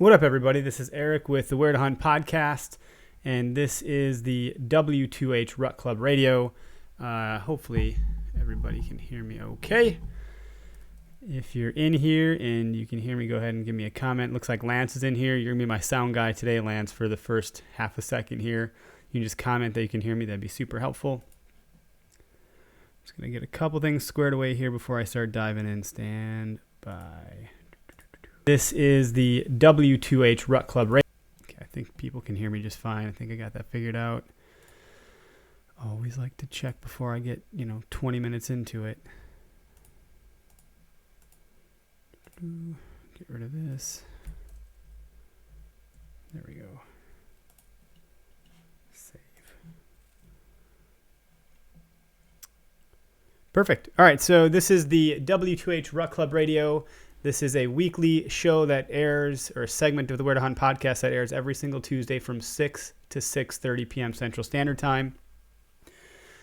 What up, everybody? This is Eric with the Where to Hunt podcast, and this is the W2H Rut Club Radio. Hopefully, everybody can hear me okay. If you're in here and you can hear me, go ahead and give me a comment. Looks like Lance is in here. You're going to be my sound guy today, Lance, for the first half a second here. You can just comment that you can hear me. That'd be super helpful. Just going to get a couple things squared away here before I start diving in. Stand by. This is the W2H Rut Club Radio. Okay, I think people can hear me just fine. I think I got that figured out. Always like to check before I get, 20 minutes into it. Get rid of this. There we go. Save. Perfect. All right, so this is the W2H Rut Club Radio. This is a weekly show that airs, or a segment of the Where to Hunt podcast that airs every single Tuesday from 6 to 6:30 p.m. Central Standard Time.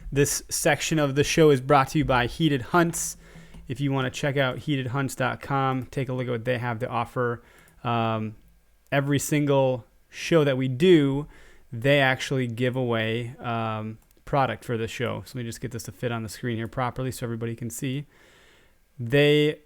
This section of the show is brought to you by Heated Hunts. If you want to check out heatedhunts.com, take a look at what they have to offer. Every single show that we do, they actually give away product for the show. So let me just get this to fit on the screen here properly so everybody can see. We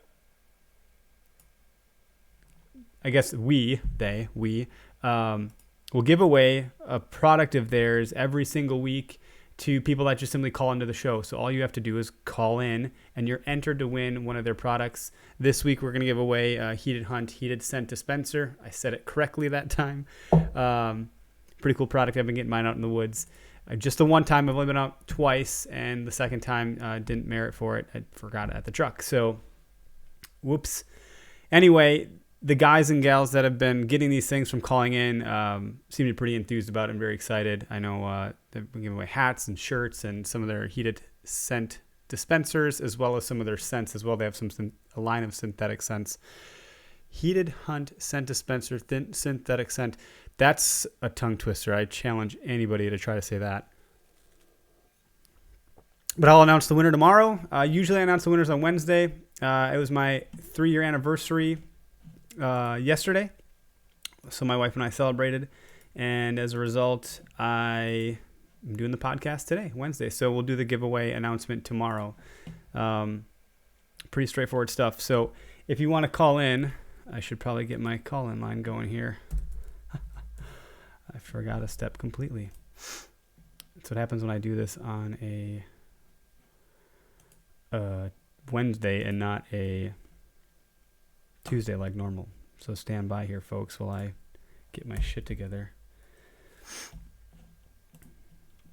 will give away a product of theirs every single week to people that just simply call into the show. So all you have to do is call in, and you're entered to win one of their products. This week, we're going to give away a Heated Hunt Heated Scent Dispenser. I said it correctly that time. Pretty cool product. I've been getting mine out in the woods. Just the one time, I've only been out twice, and the second time didn't merit for it. I forgot it at the truck. So, whoops. Anyway, the guys and gals that have been getting these things from calling in seem to be pretty enthused about it and very excited. I know they've been giving away hats and shirts and some of their heated scent dispensers, as well as some of their scents as well. They have a line of synthetic scents. Heated Hunt Scent Dispenser, synthetic scent. That's a tongue twister. I challenge anybody to try to say that. But I'll announce the winner tomorrow. Usually I announce the winners on Wednesday. It was my 3-year anniversary yesterday, so my wife and I celebrated, and as a result I am doing the podcast today, Wednesday, so we'll do the giveaway announcement tomorrow. Pretty straightforward stuff. So if you want to call in, I should probably get my call-in line going here. I forgot a step completely. That's what happens when I do this on a Wednesday and not a Tuesday like normal. So stand by here, folks, while I get my shit together.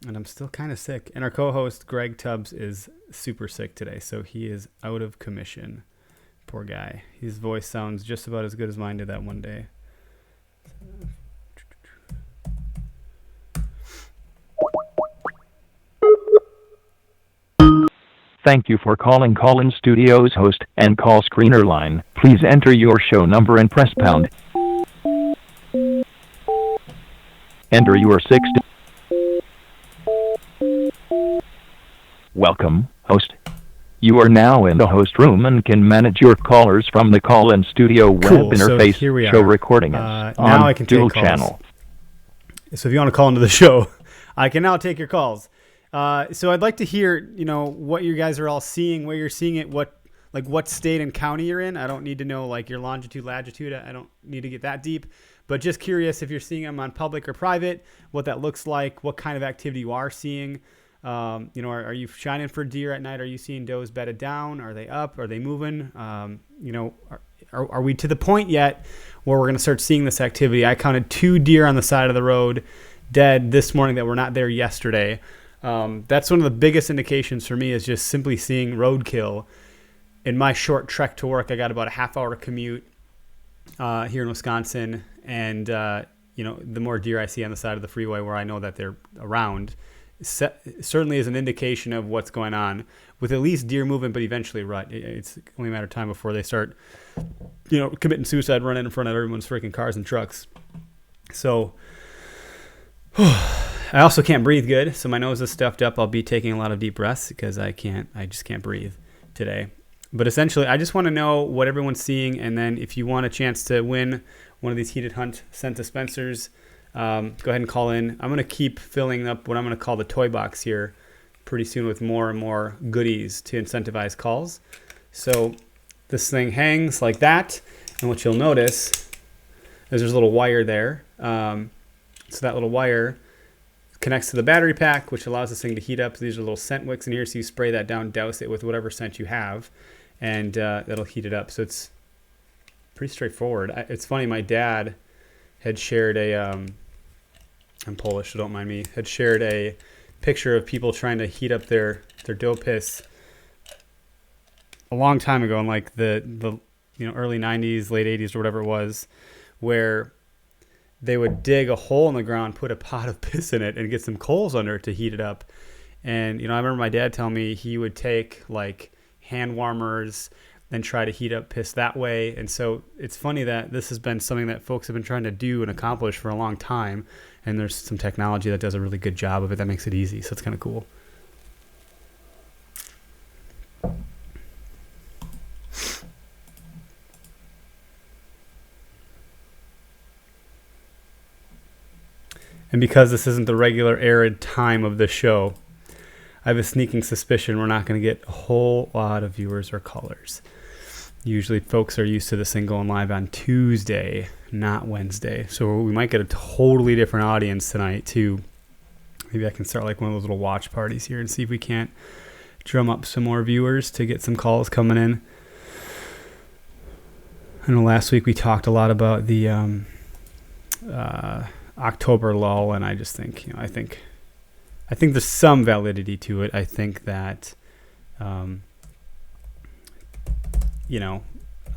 And I'm still kind of sick. And our co-host, Greg Tubbs, is super sick today. So he is out of commission. Poor guy. His voice sounds just about as good as mine did that one day. Thank you for calling Call-In Studios host and call screener line. Please enter your show number and press pound. Enter your 6. Welcome, host. You are now in the host room and can manage your callers from the Call-In Studio web interface. So here we are. Show recording is now I can dual take calls. Channel. So if you want to call into the show, I can now take your calls. So I'd like to hear, what you guys are all seeing, where you're seeing it, what state and county you're in. I don't need to know your longitude, latitude. I don't need to get that deep, but just curious if you're seeing them on public or private, what that looks like, what kind of activity you are seeing. Are you shining for deer at night? Are you seeing does bedded down? Are they up? Are they moving? Are we to the point yet where we're going to start seeing this activity? I counted 2 deer on the side of the road dead this morning that were not there yesterday. That's one of the biggest indications for me, is just simply seeing roadkill. In my short trek to work, I got about a half-hour commute here in Wisconsin, and the more deer I see on the side of the freeway where I know that they're around, certainly is an indication of what's going on with at least deer movement, but eventually rut. It's only a matter of time before they start, committing suicide, running in front of everyone's freaking cars and trucks. So I also can't breathe good, so my nose is stuffed up. I'll be taking a lot of deep breaths because I just can't breathe today. But essentially, I just want to know what everyone's seeing, and then if you want a chance to win one of these heated hunt scent dispensers, go ahead and call in. I'm going to keep filling up what I'm going to call the toy box here pretty soon with more and more goodies to incentivize calls. So this thing hangs like that, and what you'll notice is there's a little wire there. So that little wire connects to the battery pack, which allows this thing to heat up. So these are little scent wicks in here, so you spray that down, douse it with whatever scent you have, and that'll heat it up. So it's pretty straightforward. It's funny, my dad had shared I'm Polish, so don't mind me, had shared a picture of people trying to heat up their dough piss a long time ago in like the early 90s, late 80s, or whatever it was, where they would dig a hole in the ground, put a pot of piss in it, and get some coals under it to heat it up. And I remember my dad telling me he would take like hand warmers and try to heat up piss that way. And so it's funny that this has been something that folks have been trying to do and accomplish for a long time. And there's some technology that does a really good job of it that makes it easy. So it's kind of cool. And because this isn't the regular arid time of the show, I have a sneaking suspicion we're not going to get a whole lot of viewers or callers. Usually folks are used to this thing going live on Tuesday, not Wednesday. So we might get a totally different audience tonight too. Maybe I can start like one of those little watch parties here and see if we can't drum up some more viewers to get some calls coming in. I know last week we talked a lot about the October lull, and I just think, I think there's some validity to it. I think that, I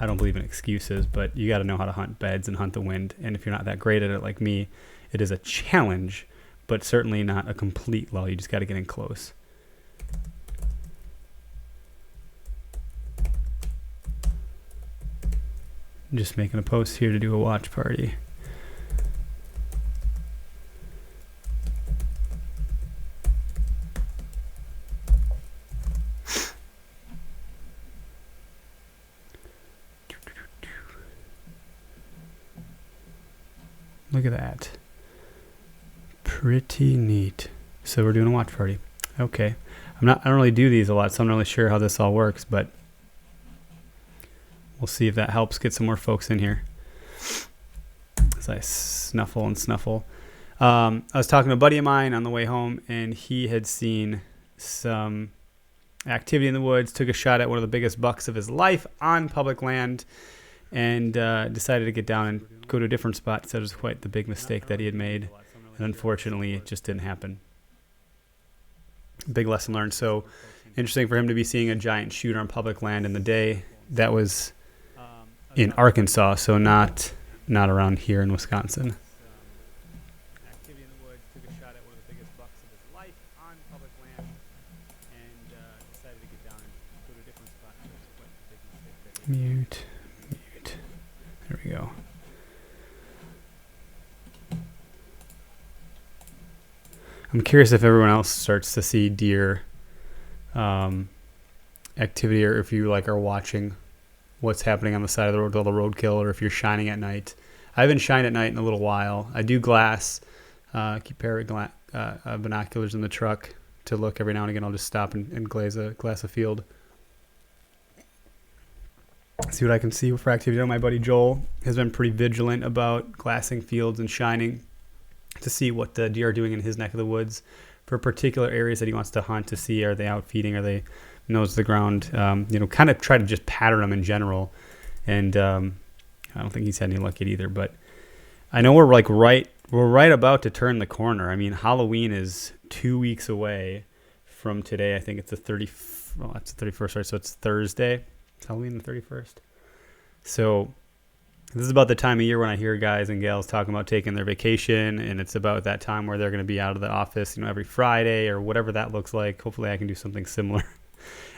don't believe in excuses, but you got to know how to hunt beds and hunt the wind. And if you're not that great at it like me, it is a challenge, but certainly not a complete lull. You just got to get in close. I'm just making a post here to do a watch party. Look at that. Pretty neat. So we're doing a watch party. Okay. I don't really do these a lot, so I'm not really sure how this all works, but we'll see if that helps get some more folks in here as I snuffle and snuffle. I was talking to a buddy of mine on the way home, and he had seen some activity in the woods, took a shot at one of the biggest bucks of his life on public land, and decided to get down and go to a different spot. Said it was quite the big mistake that he had made, and unfortunately it just didn't happen. Big lesson learned. So interesting for him to be seeing a giant shooter on public land in the day. That was in Arkansas, so not around here in Wisconsin. Activity in the woods, took a shot at one of the biggest bucks of his life on public land, and decided to get down and go to a different spot. So it was quite the big mistake that he made. Mute. There we go. I'm curious if everyone else starts to see deer activity, or if you are watching what's happening on the side of the road, all the roadkill, or if you're shining at night. I haven't shined at night in a little while. I do glass, keep pair of binoculars in the truck to look every now and again. I'll just stop and glass a field. See what I can see for activity. My buddy Joel has been pretty vigilant about glassing fields and shining to see what the deer are doing in his neck of the woods for particular areas that he wants to hunt, to see, are they out feeding, are they nose to the ground, kind of try to just pattern them in general. And I don't think he's had any luck yet either, but I know we're right about to turn the corner. I mean, Halloween is 2 weeks away from today. I think it's the 31st, right? So it's Thursday. It's Halloween the 31st. So this is about the time of year when I hear guys and gals talking about taking their vacation, and it's about that time where they're going to be out of the office, every Friday or whatever that looks like. Hopefully I can do something similar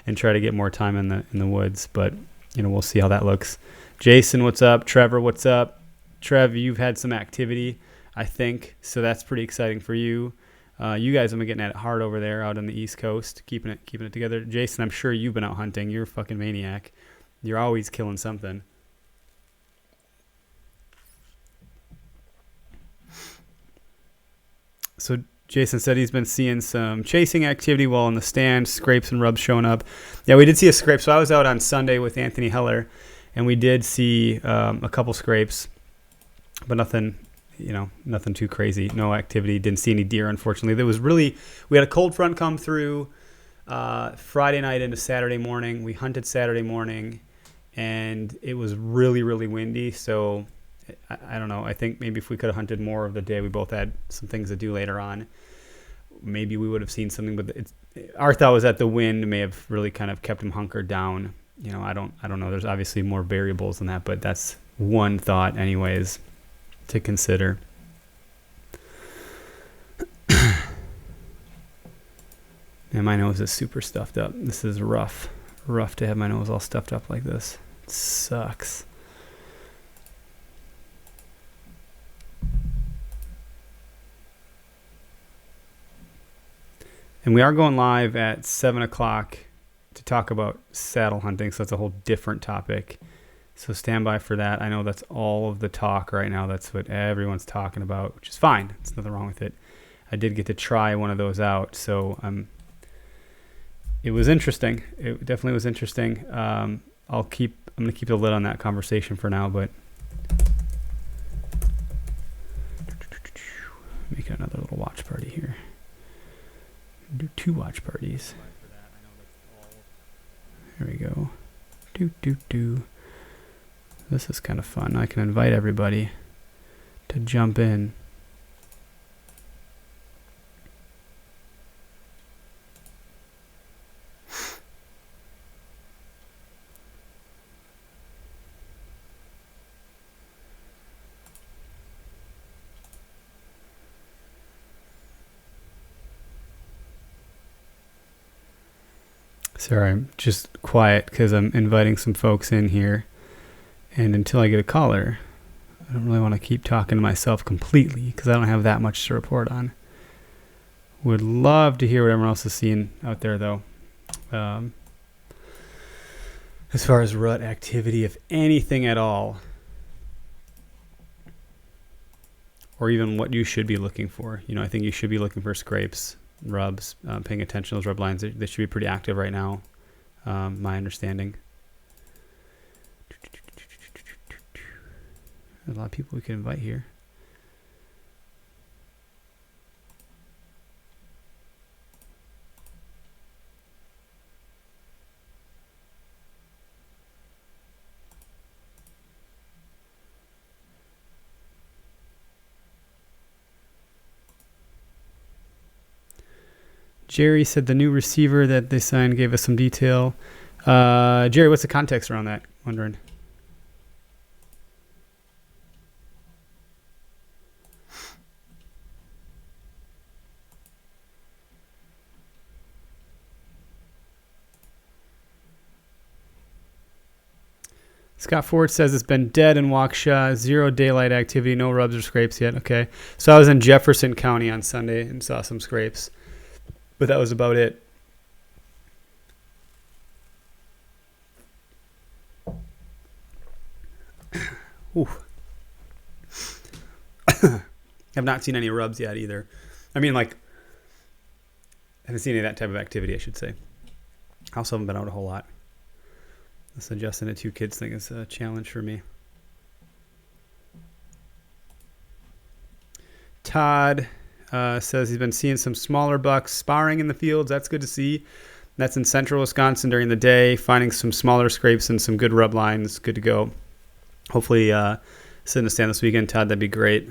and try to get more time in the woods, but we'll see how that looks. Jason, what's up? Trevor, what's up? Trev, you've had some activity, I think, so that's pretty exciting for you. You guys have been getting at it hard over there out on the East Coast, keeping it together. Jason, I'm sure you've been out hunting. You're a fucking maniac. You're always killing something. So Jason said he's been seeing some chasing activity while in the stand, scrapes and rubs showing up. Yeah, we did see a scrape. So I was out on Sunday with Anthony Heller, and we did see a couple scrapes, but nothing too crazy. No activity. Didn't see any deer, unfortunately. We had a cold front come through Friday night into Saturday morning. We hunted Saturday morning, and it was really, really windy. So I don't know. I think maybe if we could have hunted more of the day, we both had some things to do later on. Maybe we would have seen something, but our thought was that the wind may have really kind of kept him hunkered down. I don't know. There's obviously more variables than that, but that's one thought anyways to consider. And my nose is super stuffed up. This is rough to have my nose all stuffed up like this. It sucks. And we are going live at 7 o'clock to talk about saddle hunting, so that's a whole different topic. So stand by for that. I know that's all of the talk right now. That's what everyone's talking about, which is fine. There's nothing wrong with it. I did get to try one of those out, so it was interesting. It definitely was interesting. I'm going to keep the lid on that conversation for now, but make another little watch party here. Do 2 watch parties. Here we go. Do. This is kind of fun. I can invite everybody to jump in. Sorry, I'm just quiet because I'm inviting some folks in here. And until I get a caller, I don't really want to keep talking to myself completely because I don't have that much to report on. Would love to hear what everyone else is seeing out there, though. As far as rut activity, if anything at all, or even what you should be looking for. I think you should be looking for scrapes, rubs, paying attention to those rub lines. They should be pretty active right now, my understanding. There's a lot of people we can invite here. Jerry said the new receiver that they signed gave us some detail. Jerry, what's the context around that? Wondering. Scott Ford says it's been dead in Waukesha, 0 daylight activity, no rubs or scrapes yet. Okay. So I was in Jefferson County on Sunday and saw some scrapes, but that was about it. Ooh. I've not seen any rubs yet either. I mean, I haven't seen any of that type of activity, I should say. I also haven't been out a whole lot. This adjusting to 2 kids thing is a challenge for me. Todd says he's been seeing some smaller bucks sparring in the fields. That's good to see. That's in central Wisconsin during the day, finding some smaller scrapes and some good rub lines. Good to go. Hopefully sit in the stand this weekend, Todd. That'd be great.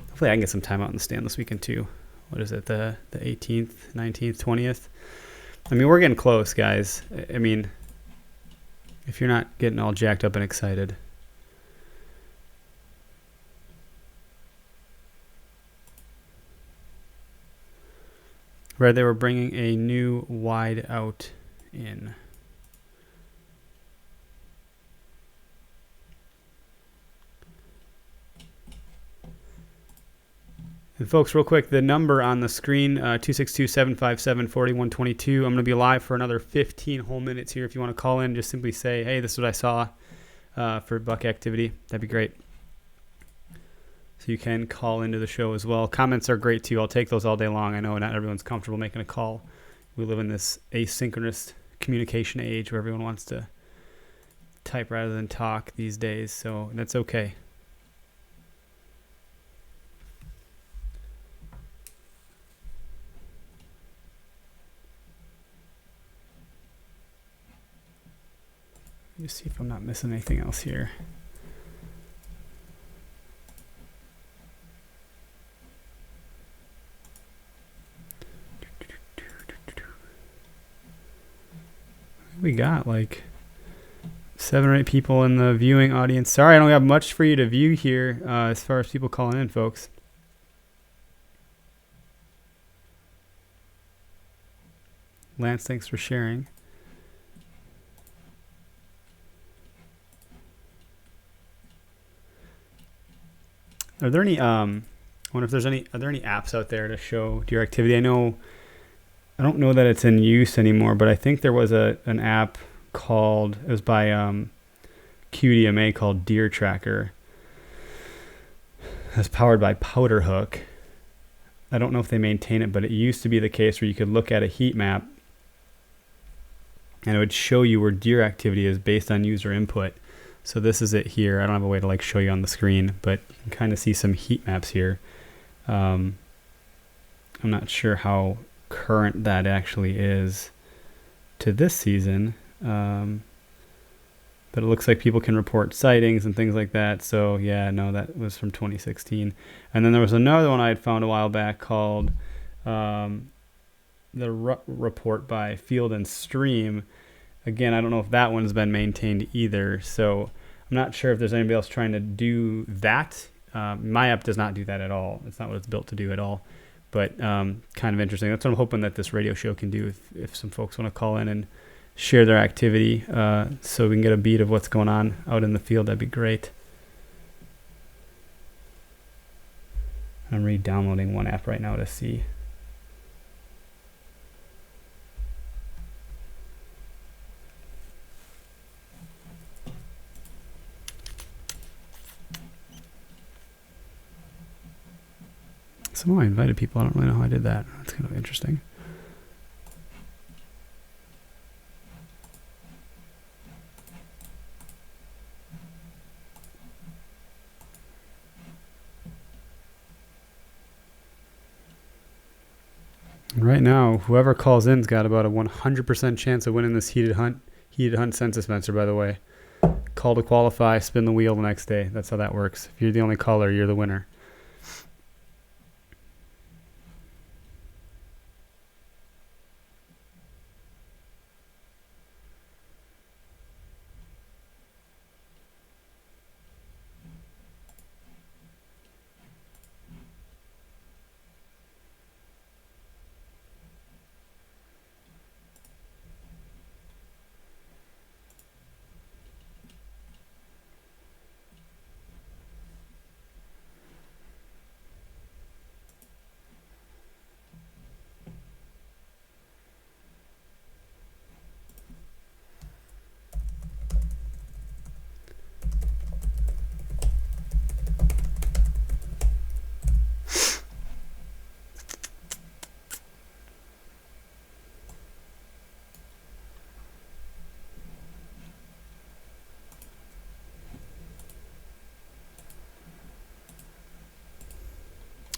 Hopefully I can get some time out in the stand this weekend too. What is it, the 18th, 19th, 20th? I mean, we're getting close, guys. I mean, if you're not getting all jacked up and excited. Read they were bringing a new wide out in. And folks, real quick, the number on the screen, 262-757-4122. I'm going to be live for another 15 whole minutes here. If you want to call in, just simply say, hey, this is what I saw for buck activity. That'd be great. So you can call into the show as well. Comments are great too. I'll take those all day long. I know not everyone's comfortable making a call. We live in this asynchronous communication age where everyone wants to type rather than talk these days, so that's okay. Let me just see if I'm not missing anything else here. We got like 7 or 8 people in the viewing audience. Sorry, I don't have much for you to view here as far as people calling in, folks. Lance, thanks for sharing. Are there any I wonder if there's any, are there any apps out there to show deer activity? I don't know that it's in use anymore, but I think there was an app called, it was by QDMA, called Deer Tracker. It's powered by Powder Hook. I don't know if they maintain it, but it used to be the case where you could look at a heat map and it would show you where deer activity is based on user input. So this is it here. I don't have a way to like show you on the screen, but you can kind of see some heat maps here. I'm not sure how current that actually is to this season, but it looks like people can report sightings and things like that. So yeah, no, that was from 2016. And then there was another one I had found a while back called the Rut Report by Field and Stream. Again, I don't know if that one's been maintained either, so I'm not sure if there's anybody else trying to do that. My app does not do that at all. It's not what it's built to do at all. But kind of interesting. That's what I'm hoping that this radio show can do if some folks want to call in and share their activity so we can get a beat of what's going on out in the field. That'd be great. I'm re-downloading one app right now to see. Somehow I invited people. I don't really know how I did that. That's kind of interesting. Right now, whoever calls in's got about a 100% chance of winning this heated hunt census mentor, by the way. Call to qualify, spin the wheel the next day. That's how that works. If you're the only caller, you're the winner.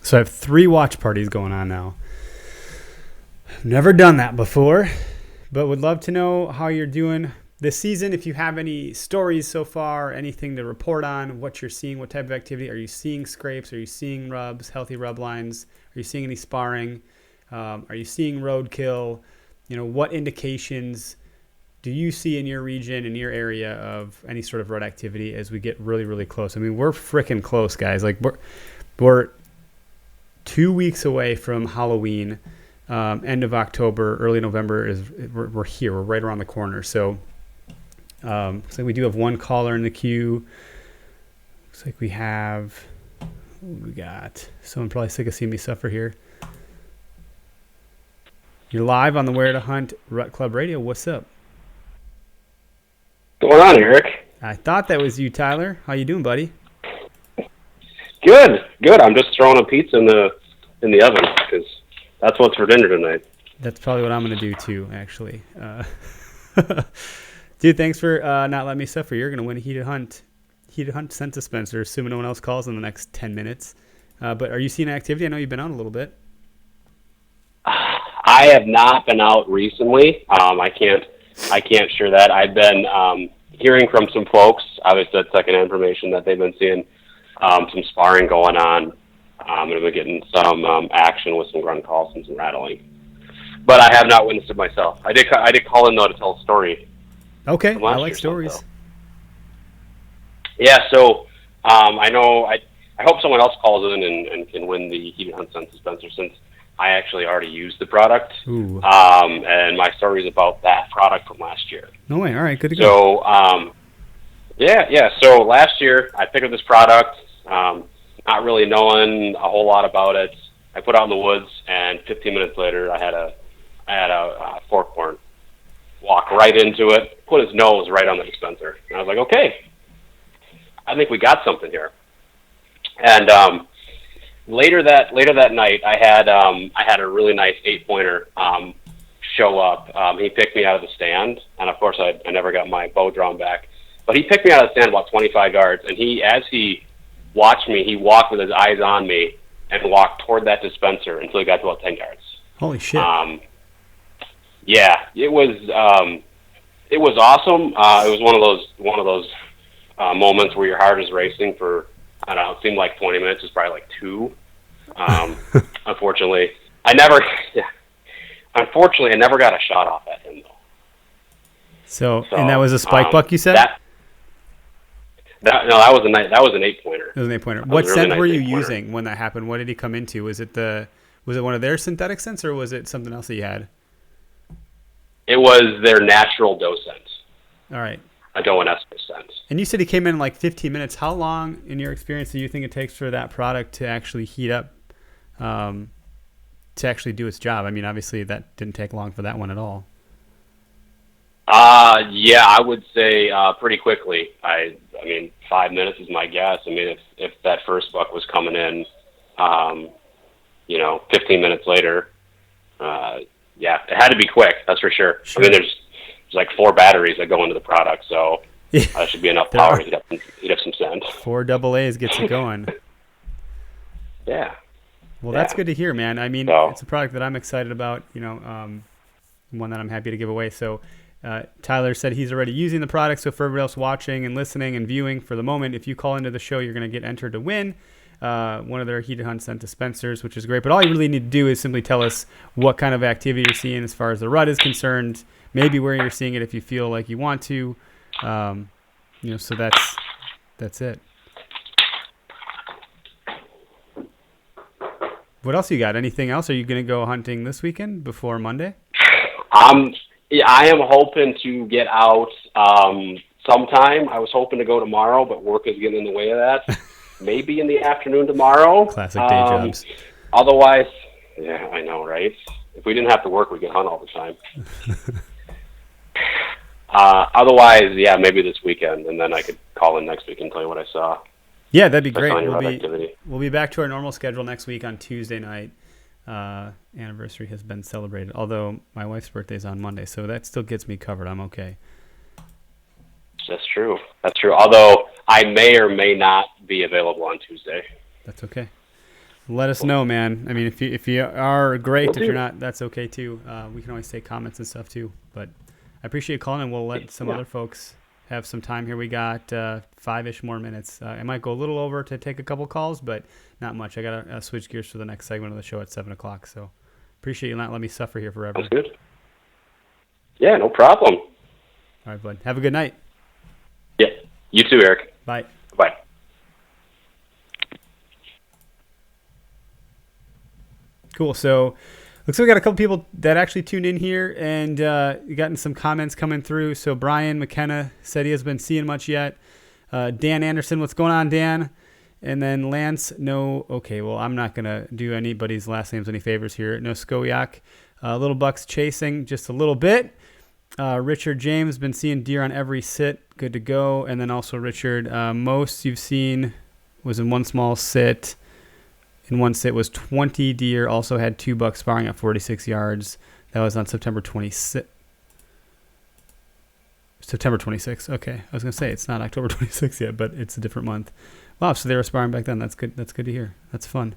So I have 3 watch parties going on now. I've never done that before, but would love to know how you're doing this season. If you have any stories so far, anything to report on, what you're seeing, what type of activity. Are you seeing scrapes? Are you seeing rubs, healthy rub lines? Are you seeing any sparring? Are you seeing roadkill? What indications do you see in your region, in your area, of any sort of rut activity as we get really, really close? I mean, we're freaking close, guys. Like we're 2 weeks away from Halloween. End of October, early November we're here. We're right around the corner. So looks like we do have one caller in the queue. Looks like we got someone probably sick of seeing me suffer here. You're live on the Where to Hunt Rut Club Radio. What's up? What's going on, Eric? I thought that was you, Tyler. How you doing, buddy? Good. Good. I'm just throwing a pizza in the oven because that's what's for dinner tonight. That's probably what I'm going to do too, actually. Dude, thanks for not letting me suffer. You're going to win a heated hunt scent dispenser, assuming no one else calls in the next 10 minutes. But are you seeing activity? I know you've been out a little bit. I have not been out recently. I can't share that. I've been hearing from some folks, obviously that's second information, that they've been seeing some sparring going on. And I've been getting some action with some grunt calls and some rattling. But I have not witnessed it myself. I did call in, though, to tell a story. Okay, I like stories. Yeah, so I know I hope someone else calls in and can win the heated hunt scent dispenser since I actually already used the product. Ooh. And my story is about that product from last year. No way. All right, good to go. So, yeah. So last year I picked up this product, not really knowing a whole lot about it. I put it out in the woods, and 15 minutes later I had a forkhorn walk right into it, put his nose right on the dispenser. And I was like, okay, I think we got something here. And later that night, I had a really nice 8-pointer show up. He picked me out of the stand, and of course I never got my bow drawn back. But he picked me out of the stand about 25 yards, and as he watched me, he walked with his eyes on me and walked toward that dispenser until he got to about 10 yards. Holy shit! Yeah, it was awesome. It was one of those moments where your heart is racing for, I don't know, it seemed like 20 minutes. It was probably like 2. Unfortunately, I never got a shot off at him though. So and that was a spike buck, you said? That was an 8-pointer. It was an 8-pointer. What scent were you using when that happened? What did he come into? Was it one of their synthetic scents, or was it something else that you had? It was their natural doe scent. All right. A doe and esper scent. And you said he came in like 15 minutes. How long, in your experience, do you think it takes for that product to actually heat up, to actually do its job? I mean, obviously that didn't take long for that one at all. Yeah, I would say pretty quickly. I mean, 5 minutes is my guess. I mean, if that first buck was coming in, 15 minutes later, yeah, it had to be quick. That's for sure. I mean, there's like 4 batteries that go into the product, so that should be enough power to heat up some scent. 4 AA's gets it going. Yeah. Well, that's good to hear, man. I mean, it's a product that I'm excited about, one that I'm happy to give away. So Tyler said he's already using the product. So for everybody else watching and listening and viewing, for the moment, if you call into the show, you're going to get entered to win one of their heated hunt scent dispensers, which is great. But all you really need to do is simply tell us what kind of activity you're seeing as far as the rut is concerned, maybe where you're seeing it if you feel like you want to. So that's it. What else you got? Anything else? Are you going to go hunting this weekend before Monday? Yeah, I am hoping to get out sometime. I was hoping to go tomorrow, but work is getting in the way of that. Maybe in the afternoon tomorrow. Classic day jobs. Otherwise, yeah, I know, right? If we didn't have to work, we could hunt all the time. Otherwise, yeah, maybe this weekend, and then I could call in next week and tell you what I saw. Yeah, that'd be great. We'll be back to our normal schedule next week on Tuesday night. Anniversary has been celebrated, although my wife's birthday is on Monday, so that still gets me covered. I'm okay. That's true. Although I may or may not be available on Tuesday. That's okay. Let us know, man. I mean, if you are, great. If you're not, that's okay too. We can always take comments and stuff too. But I appreciate you calling, and we'll let some other folks have some time here. We got 5-ish more minutes. I might go a little over to take a couple calls, but not much. I got to switch gears for the next segment of the show at 7 o'clock. So appreciate you not letting me suffer here forever. That's good. Yeah, no problem. All right, bud. Have a good night. Yeah. You too, Eric. Bye. Bye. Cool. So looks like we got a couple people that actually tuned in here and gotten some comments coming through. So Brian McKenna said he hasn't been seeing much yet. Dan Anderson, what's going on, Dan? And then Lance, no. Okay, well, I'm not going to do anybody's last names any favors here. No Skoyak. Little Buck's chasing just a little bit. Richard James, been seeing deer on every sit. Good to go. And then also Richard, most you've seen was in one small sit. in one sit was 20 deer. Also had 2 bucks sparring at 46 yards. That was on September 26th. September 26th. Okay, I was gonna say it's not October 26th yet, but it's a different month. Wow, so they were sparring back then. That's good. That's good to hear. That's fun.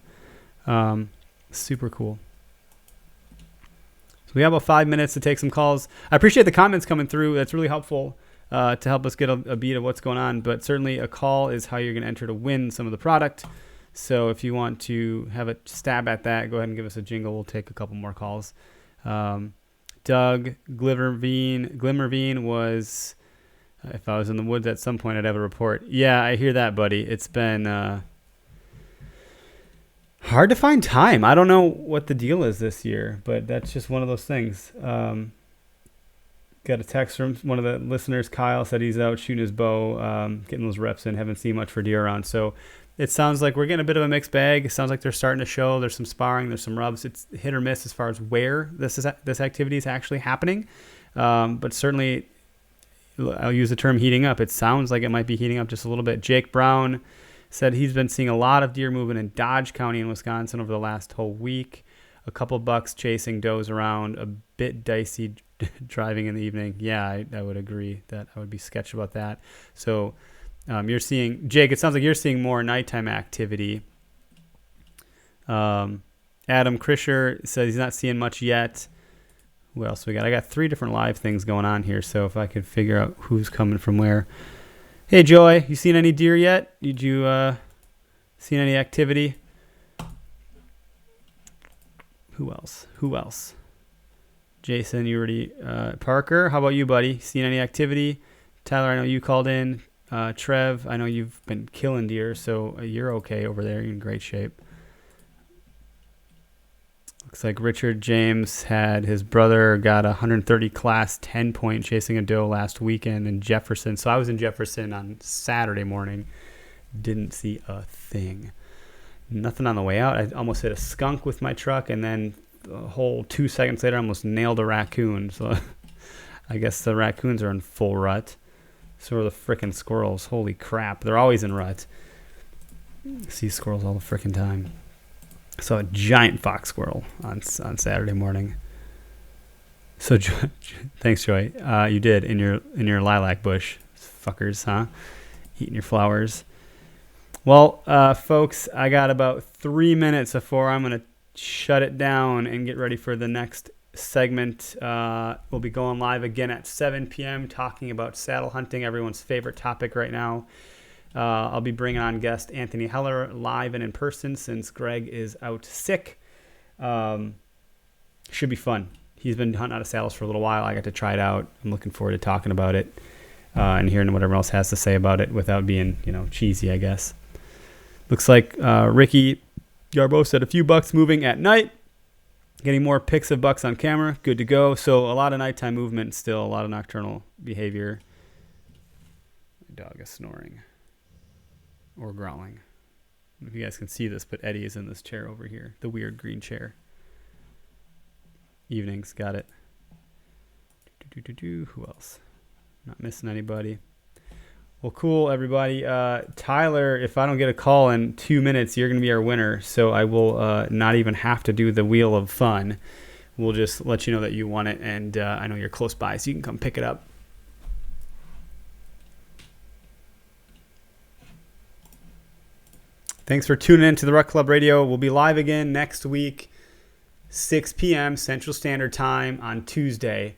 Super cool. So we have about 5 minutes to take some calls. I appreciate the comments coming through. That's really helpful to help us get a beat of what's going on. But certainly a call is how you're going to enter to win some of the product. So if you want to have a stab at that, go ahead and give us a jingle. We'll take a couple more calls. Doug Glimmerveen was, if I was in the woods at some point, I'd have a report. Yeah, I hear that, buddy. It's been hard to find time. I don't know what the deal is this year, but that's just one of those things. Got a text from one of the listeners, Kyle, said he's out shooting his bow, getting those reps in, haven't seen much for deer around. So it sounds like we're getting a bit of a mixed bag. It sounds like they're starting to show. There's some sparring, there's some rubs. It's hit or miss as far as where this activity is actually happening. But certainly, I'll use the term heating up. It sounds like it might be heating up just a little bit. Jake Brown said he's been seeing a lot of deer movement in Dodge County in Wisconsin over the last whole week. A couple bucks chasing does around, a bit dicey driving in the evening. Yeah, I would agree that I would be sketched about that. So you're seeing, Jake, it sounds like you're seeing more nighttime activity. Adam Krischer says he's not seeing much yet. Who else we got? I got 3 different live things going on here, so if I could figure out who's coming from where. Hey, Joy, you seen any deer yet? Did you seen any activity? Who else? Jason, you already. Parker, how about you, buddy? Seen any activity? Tyler, I know you called in. Trev, I know you've been killing deer, so you're okay over there. You're in great shape. Looks like Richard James had his brother got a 130 class 10 point chasing a doe last weekend in Jefferson. So I was in Jefferson on Saturday morning. Didn't see a thing. Nothing on the way out. I almost hit a skunk with my truck, and then a whole 2 seconds later I almost nailed a raccoon. So I guess the raccoons are in full rut. So are the frickin' squirrels. Holy crap. They're always in rut. See squirrels all the frickin' time. Saw a giant fox squirrel on Saturday morning. So thanks, Joy. You did in your lilac bush, fuckers, huh? Eating your flowers. Well, folks, I got about 3 minutes before I'm gonna shut it down and get ready for the next segment. We'll be going live again at 7 p.m. talking about saddle hunting, everyone's favorite topic right now. I'll be bringing on guest Anthony Heller live and in person since Greg is out sick. Should be fun. He's been hunting out of saddles for a little while. I got to try it out. I'm looking forward to talking about it and hearing what everyone else has to say about it without being, cheesy, I guess. Looks like Ricky Garbo said a few bucks moving at night. Getting more pics of bucks on camera. Good to go. So a lot of nighttime movement still, a lot of nocturnal behavior. My dog is snoring. Or growling. I don't know if you guys can see this, but Eddie is in this chair over here. The weird green chair. Evenings, got it. Who else? Not missing anybody. Well, cool, everybody. Tyler, if I don't get a call in 2 minutes, you're going to be our winner. So I will not even have to do the wheel of fun. We'll just let you know that you won it. And I know you're close by, so you can come pick it up. Thanks for tuning in to the Rut Club Radio. We'll be live again next week, 6 p.m. Central Standard Time on Tuesday.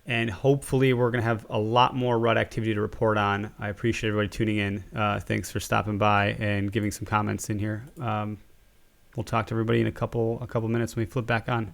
And hopefully we're going to have a lot more rut activity to report on. I appreciate everybody tuning in. Thanks for stopping by and giving some comments in here. We'll talk to everybody in a couple minutes when we flip back on.